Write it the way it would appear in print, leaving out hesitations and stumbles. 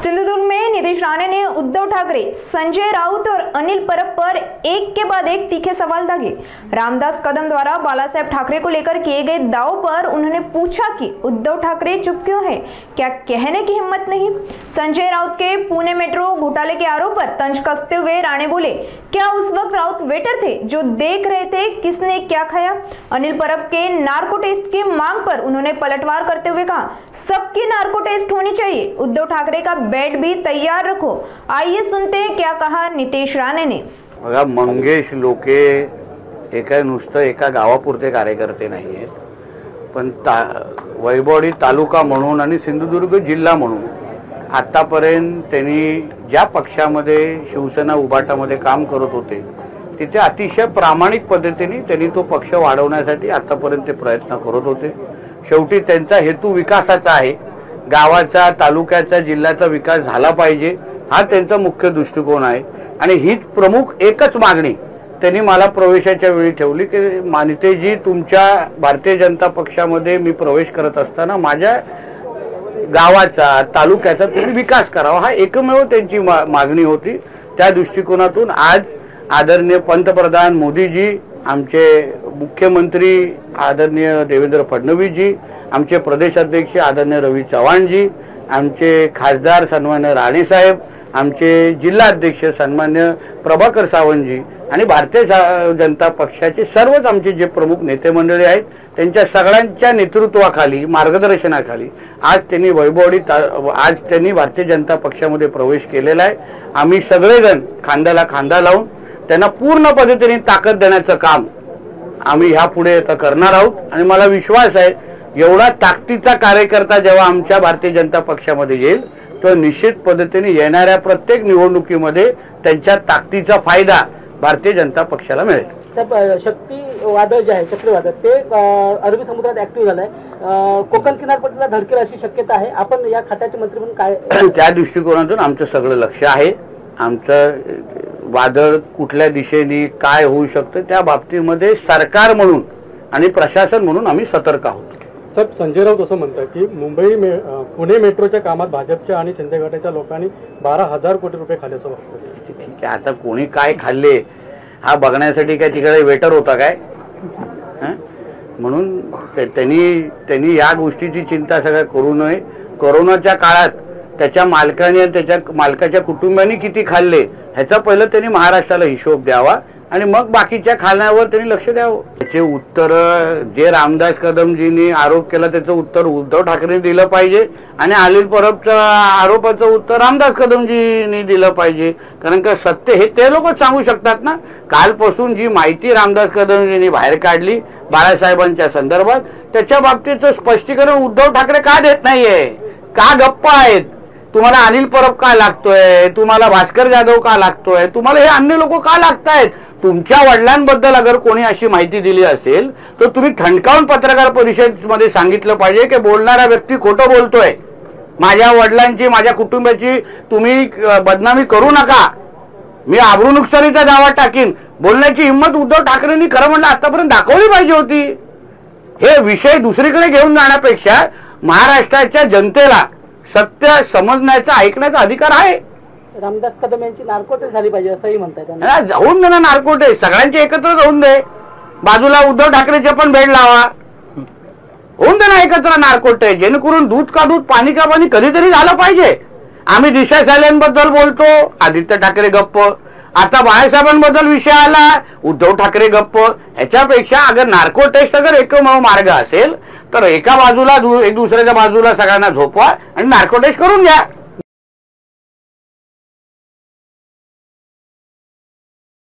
सिंधुदुर्ग में नीतीश राणे ने उद्धव ठाकरे, संजय राउत और अनिल परब पर एक के बाद एक तीखे सवाल दागे। रामदास कदम द्वारा बाला साहेब ठाकरे को लेकर किए गए दाव पर उन्होंने पूछा कि उद्धव ठाकरे चुप क्यों हैं, क्या कहने की हिम्मत नहीं। संजय राउत के पुणे मेट्रो घोटाले के आरोप पर तंज कसते हुए राणे बोले, क्या उस वक्त राउत वेटर थे जो देख रहे थे किसने क्या खाया। अनिल परब के नार्को टेस्ट की मांग पर उन्होंने पलटवार करते हुए कहा, सबकी नार्को टेस्ट होनी चाहिए, उद्धव ठाकरे का बेड भी तैयार रखो। आइए सुनते हैं क्या कहा नीतीश राणे ने। बघा, मंगेश लोके एका नुसतं एका गावापुरते कार्यकर्ते नाही आहेत, पण वैभववाडी तालुका म्हणून आणि सिंधुदुर्ग जिल्हा म्हणून आतापर्यंत त्यांनी ज्या पक्षामध्ये शिवसेना उभाटामध्ये काम करत होते तिथे अतिशय प्रामाणिक पद्धतीने त्यांनी तो पक्ष वाढवण्यासाठी आतापर्यंत ते प्रयत्न करत होते। शेवटी त्यांचा हेतू विकासाचा आहे, गावाचा, तालुक्याचा, जिल्ह्याचा विकास झाला पाहिजे हा त्यांचा मुख्य दृष्टिकोन आहे। आणि हीच प्रमुख एकच मागणी त्यांनी मला प्रवेशाच्या वेळी ठेवली की मानितेजी, तुमच्या भारतीय जनता पक्षामध्ये मी प्रवेश करत असताना माझ्या गावाचा, तालुक्याचा तुम्ही विकास करावा, हा एकमेव त्यांची मागणी होती। त्या दृष्टिकोनातून आज आदरणीय पंतप्रधान मोदीजी, आमचे मुख्यमंत्री आदरणीय देवेंद्र फडणवीसजी, आमचे प्रदेश अध्यक्ष आदरणीय रवी चव्हाणजी, आमचे खासदार सन्मान्य राणे साहेब, आमचे जिल्हा अध्यक्ष सन्मान्य प्रभाकर सावंतजी आणि भारतीय जनता पक्षाचे सर्वच आमचे जे प्रमुख नेते मंडळी आहेत त्यांच्या सगळ्यांच्या नेतृत्वाखाली, मार्गदर्शनाखाली आज त्यांनी भारतीय जनता पक्षामध्ये प्रवेश केलेला आहे। आम्ही सगळेजण खांद्याला खांदा लावून त्यांना पूर्ण पद्धतीने ताकद देण्याचं काम आम्ही ह्यापुढे आता करणार आहोत। आणि मला विश्वास आहे एवढा ताकदीचा कार्यकर्ता जेव्हा आमच्या भारतीय जनता पक्षामध्ये येईल तो निश्चित पद्धतीने येणाऱ्या प्रत्येक निवडणुकीमध्ये त्यांच्या ताकदीचा फायदा भारतीय जनता पक्षाला मिळेल। शक्ती वादळ जे आहे, चक्रीवादळ, ते अरबी समुद्रात ऍक्टिव्ह झालंय, कोकण किनारपट्टीला धडकेल अशी शक्यता आहे। आपण या खात्याचे मंत्री म्हणून काय त्या दृष्टिकोनातून आमचं सगळं लक्ष आहे। आमचं वादळ कुठल्या दिशेने काय होऊ शकतं त्या बाबतीमध्ये सरकार म्हणून आणि प्रशासन म्हणून आम्ही सतर्क आहोत। सर, संजय राऊत असं म्हणतात की पुणे मेट्रोच्या कामात भाजपच्या आणि शिंदे गटाच्या लोकांनी 12,000 कोटी रुपये खाल्ल्याचं वाटतं। ठीक आहे, आता कोणी काय खाल्ले हा बघण्यासाठी काय तिकडे वेटर होता काय? म्हणून त्यांनी या गोष्टीची चिंता सगळ्या करू नये। कोरोनाच्या काळात त्याच्या मालकाने आणि त्याच्या मालकाच्या कुटुंबाने किती खाल्ले ह्याचा पहिलं त्यांनी महाराष्ट्राला हिशोब द्यावा आणि मग बाकीच्या खाण्यावर त्यांनी लक्ष द्यावं। त्याचे उत्तर जे रामदास कदमजींनी आरोप केला त्याचं उत्तर उद्धव ठाकरेंनी दिलं पाहिजे आणि अनिल परबच्या आरोपाचं उत्तर रामदास कदमजींनी दिलं पाहिजे, कारण का सत्य हे ते लोकच सांगू शकतात ना। कालपासून जी माहिती रामदास कदमजींनी बाहेर काढली बाळासाहेबांच्या संदर्भात त्याच्या बाबतीचं स्पष्टीकरण उद्धव ठाकरे का देत नाहीये, का गप्प आहेत? तुम्हाला अनिल परब का लागतोय, तुम्हाला भास्कर जाधव का लागतोय, तुम्हाला हे अन्य लोक का लागतायत? तुमच्या वडिलांबद्दल अगर कोणी अशी माहिती दिली असेल तर तुम्ही ठणकावून पत्रकार परिषदेमध्ये सांगितलं पाहिजे की बोलणारा व्यक्ती खोटं बोलतोय, माझ्या वडिलांची, माझ्या कुटुंबाची तुम्ही बदनामी करू नका, मी आबरू नुकसानीचा दावा टाकीन, बोलण्याची हिंमत उद्धव ठाकरेंनी खरं म्हणलं आतापर्यंत दाखवली पाहिजे होती। हे विषय दुसरीकडे घेऊन जाण्यापेक्षा महाराष्ट्राच्या जनतेला सत्य समजण्याचा, ऐकण्याचा अधिकार आहे। रामदास कदम यांची नार्कोटेस्ट झाली पाहिजे असंही म्हणताय। जाऊन दे ना नार्कोटेस्ट, सगळ्यांचे एकत्र जाऊन दे, बाजूला उद्धव ठाकरेचे पण बेड लावा, होऊन दे ना एकत्र नार्कोटेस्ट, जेणेकरून दूध का दूध पाणी का पाणी कधीतरी झालं पाहिजे। आम्ही दिशा साहेबांबद्दल बोलतो, आदित्य ठाकरे गप्प, आता बाळासाहेबांबद्दल विषय आला, उद्धव ठाकरे गप्प। ह्याच्यापेक्षा अगर नार्को टेस्ट अगर एकमेव मार्ग असेल तर एका बाजूला एक दुसऱ्याच्या बाजूला सगळ्यांना झोपवा आणि नार्को टेस्ट करून घ्या।